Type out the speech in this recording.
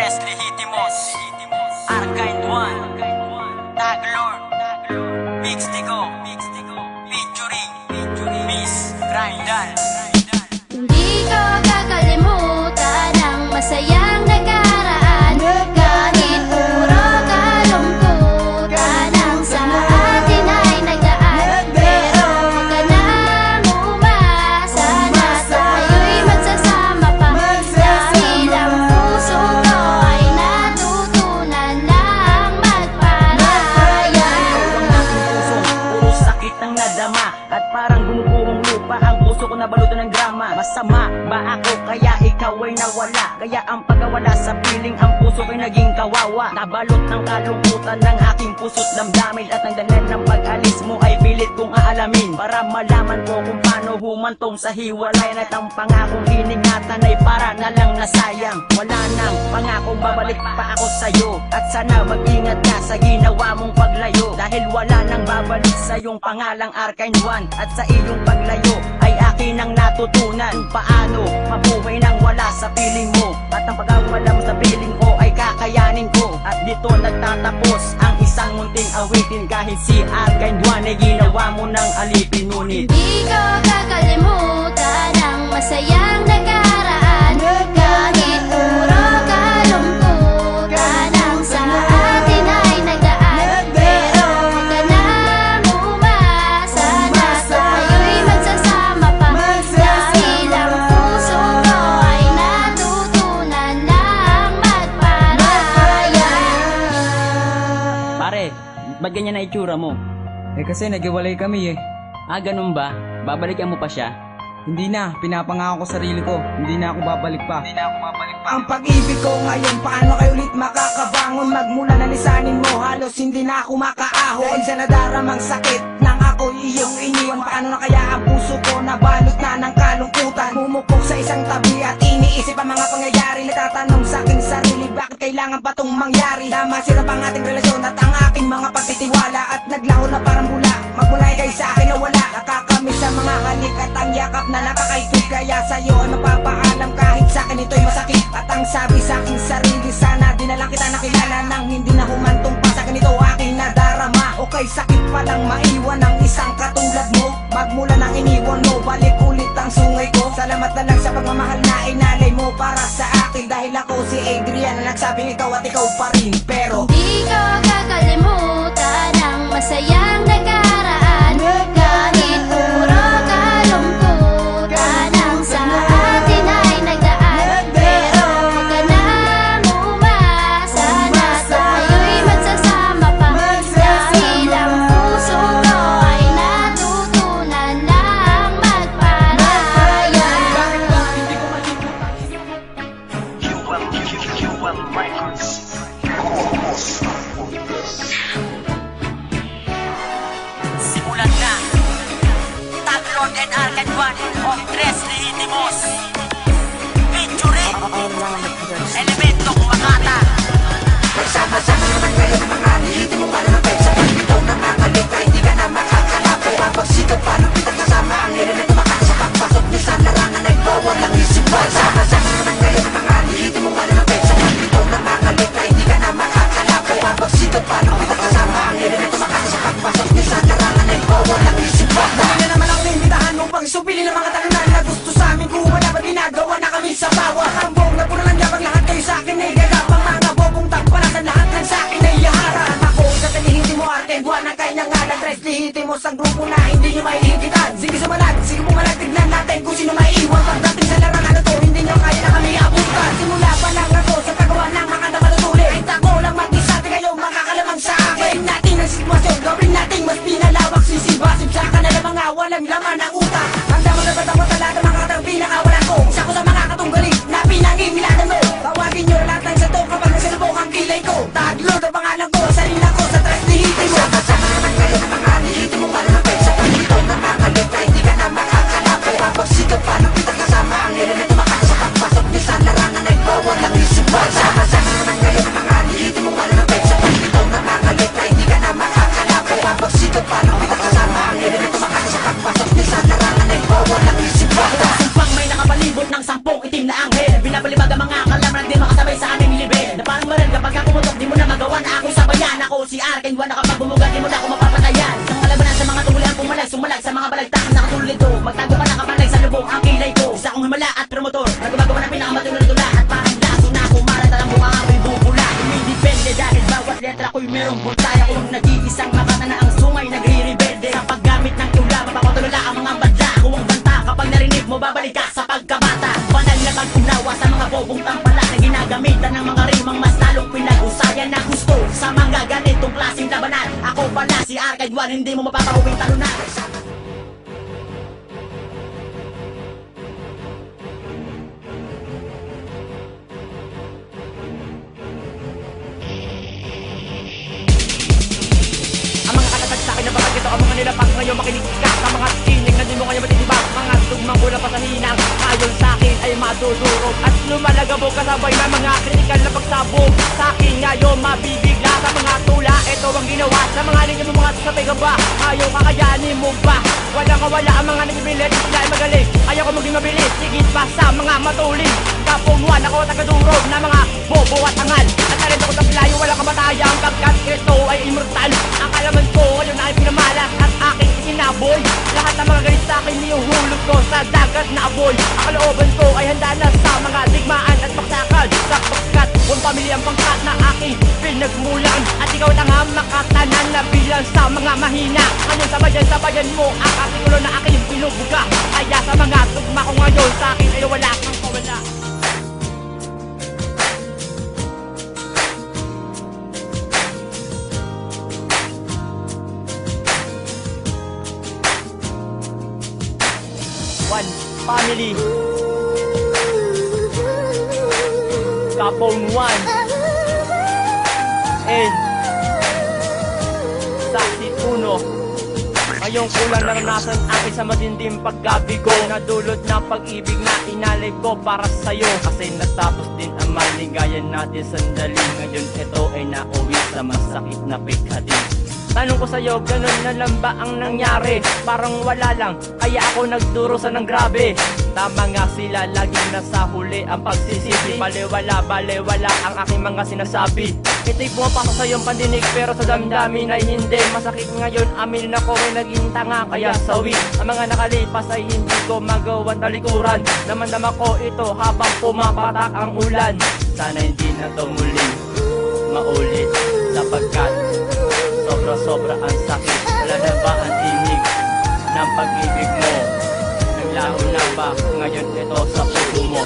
Tres Legitimos, Arcane One, Taglord, Big Stigo, featuring Miss Grindal. Hindi ko kakalimutan ang masayang nakaraan. Kahit puro kalungkutan ang sa atin ay nagdaan. Pero huwag ka nang umasa na tayo'y magsasama pa. Dahil ang puso ko ay natutunan ng magparaya. Puro sakit ang nadama at parang gumuguhong lupa ang puso ko na balutan ng drama. Masama ba ako kaya ikaw ay nawala? Kaya ang pagkawala sa piling ang puso ko'y naging kawawa. Nabalot ng kalungkutan ng aking puso't damdamin. At ang dahilan ng pag-alis mo ay pilit kong aalamin, para malaman ko kung paano humantong sa hiwalayan. At ang pangakong iningatan ay para na lang nasayang. Wala nang pangakong babalik pa ako sa'yo. At sana mag-ingat ka sa ginawa mong paglayo, dahil wala nang babalik sa iyong pangalang Arcane One. At sa iyong paglayo ay akin ang natutunan kung paano mabuhay nang wala sa piling mo. At ang pagkawala mo sa piling ko ay kakayanin ko. At dito nagtatapos ang isang munting awitin, kahit si Arcane One ay ginawa mo ng alipin. Ngunit Hindi ko kakalimutan ang masayang nakaraan. Kahit puro kalungkutan ang sa atin ay nagdaan. Pero huwag ka nang umasa na tayo'y magsasama pa. Dahil ang puso ko ay natutunan ng magparaya. pare, ba't ganyan na itsura mo? Kasi naghiwalay kami eh. Ah, ganun ba? Babalikan mo pa siya? Hindi na, pinapangako ko sarili ko. Hindi na ako babalik pa. Ang pag-ibig ko ngayon, paano kayo ulit makakabangon? Magmula na lisanin mo, halos hindi na ako makaahon. Dahil sa nadaramang sakit nang ako iyong iniwan, paano na kaya ang puso ko nabalot na ng kalungkutan? Pumupok sa isang tabi at iniisip ang mga pangyayari. Natatanong sa aking sarili, bakit kailangan pa tong mangyari? Na masira pang ating relasyon at ang aking mga pagtitiwala, at naglaho na parang bula. Magmula kay sa akin na wala, nakakamiss sa mga halik at ang yakap na nakakaikot. Kaya sa'yo ay mapapaalam kahit sa akin ito'y masakit. At ang sabi sa aking sarili, sana di na lang kita nakilala nang hindi na humantong pa sa ganito aking nadarama. O kay sakit palang maiwan ang isang katulad mo. Magmula nang iniwan mo, balik ulit ang sungay ko. Salamat na lang sa pagmamahal na inalay mo para sa akin. Dahil ako si Adrian na nagsabing ikaw at ikaw pa rin. Pero Hindi ko kakalimutan ang masayang nakaraan. Kahit puro kalungkutan ang sa atin ay nagdaan. Pero huwag ka nang umasa na tayo'y magsasama pa. Dahil ang puso ko ay natutunan ng magparaya. Simulan na, Taglord and Arcane One of Tres Legitimos, featuring Elementong Makata. magsama-sama naman kayo ng mga lihitimo mo ng pesa. Ikaw na mangalik na hindi ka na makakalapit. Pagsikat pa ng pitang kasama ang elemento makasa. Pagpasok niyo sa larangan ay bawal ang isipan. Sama-sama naman kayo ng mga lihitimo mo ng pesa. Ikaw na mangalik na hindi ka na makakalapit. Pagsikat pa ng pitang kasama ang elemento makasa. Pagpasok niyo sa larangan ay bawal ang isipan. Dahil na naman ang limitahan mo pag supili ng mga talunan na gusto sa amin. Kung wala ba ginagawa na kami sa bawat hambong na puro lang yabang lahat kayo sa akin ay gagapang mga bobong tagparasan lahat ng sa akin ay yaharan. Ako sa Telehitimo Arcane One ang kanyang ngalan. Tres Legitimos ang grupo na hindi nyo maihigitan. Sige sumalag, sige pumalag, tignan natin kung sino maiiwan. Pagdating sa larangan na to, hindi nyo kaya na kami abutan. Simula pa lang ako sa paggawa ng mga napatutuloy. Ay tako lang mag-isa, di kayo makakalamang sa akin. Gawin natin ang sitwasyon, gawin natin mas pinalawak. Sisibasib sa kanila mga walang laman ng utak. Ang damang na batawa talaga mga katang pinakawalan ko. Isa ko sa mga katunggali na pinangimilanan mo. Tawagin nyo lahat ng sato kapag nasalubok ang kilay ko. Taglord ang pangalan ko, sarili ko sa Tres Legitimos. Sama-sama naman kayo ng mga lihitimo mo ng pesa. Ikaw na mangalik na hindi ka na makakalapit. Pagsikat pa ng pitang kasama ang elemento makasa. Pagpasok niyo sa larangan ay bawal ang isipan. Sama-sama naman kayo ng mga lihitimo mo ng pesa. Ikaw na mangalik na hindi ka na makakalapit. Pagsikat pa ng pitang kasama ang elemento makasa. Pagpasok niyo sa larangan ay bawal ang isipan. Sumpang may nakapalibot ng 10 itim na anghel. Binabaliwag ang mga katulad ko. Magtago ka na kapanay sa lubong ang kilay ko. Isa akong himala at promotor na gumagawa ng pinakamatulad na tula. At parang laso na kumalat alam mo ang ako'y bubula. Dumidepende dahil bawat letra ko'y merong buntay. Ako ang nag-iisang makata na ang sungay nagre-rebelde. Sa paggamit ng tula, mapapatulala ang mga badla. Ako ang banta, kapag narinig mo babalik ka sa pagkabata. Banal na pag-unawa sa mga bobong tampala na ginagamitan ng mga rimang mas lalong pinag-usayan na gusto. Sa mga ganitong klaseng labanan, ako pala si Arcade One, hindi mo mapapauwing talunan. Ang mga katatag sa akin na bakit ito ang mga nilapag ngayon makinig ka sa mga tinig na di mo kaya matitibag. Mga tugmang kulang pa sa hinang ayon sa akin ay madudurog at lumalagabog kasabay na mga kritikal na pagsabog. Sa akin ngayon mabibigla sa mga tula. Ito ang ginawa sa mga ninyo mo mga sasabay ka ba? Ayaw kakayanin mo ba? Walang kawala ang mga nagbibilit, sila ay magaling. Ayaw ko maging mabilis, sigit pa sa mga matuling. Kapunguan ako tagadurog na mga bobo at tangal. At talento ko sa pilayo, wala kamatayang pagkat ito ay immortal. Ang kalaman ko ngayon ay pinamalas at aking isinaboy. Lahat ng mga galit sa akin niuhulog ko sa dagat na aboy. Ang kalooban ko ay handa na sa mga digmaan at paksakan. Sapagkat buong pamilyang pangkat na aking pinagmulan. At ikaw lang ang makatanan na bilang sa mga mahina. Ngayon sabayan mo ang artikulo na aking pinubuga. Kaya sa mga tugma ko ngayon sa akin ay wala kang kawala. One family, Kapong One, and Saksi Uno. Ngayong kulang naranasan akin sa matinding pagkabigo. Nadulot ng pag-ibig na inalay ko para sa'yo. Kasi natapos din ang maligayan natin sandali. Ngayon ito ay nauwi sa masakit na pighati. Tanong ko sa'yo, ganun na lang ba ang nangyari? Parang wala lang, kaya ako nagdurusa ng grabe. Tama nga sila, laging nasa huli ang pagsisisi. Baliwala ang aking mga sinasabi. Ito'y pumapasok sa iyong pandinig, pero sa damdamin ay hindi. Masakit ngayon, amin ako ay naging tanga. Kaya sawi, ang mga nakalipas ay hindi ko magawang talikuran. Damandama ko ito habang pumapatak ang ulan. Sana hindi na to muling maulit, sapagkat sobra ang sakit. Wala na ba ang tinig ng pag-ibig mo? Naglaho na ba ngayon ito sa puso mo?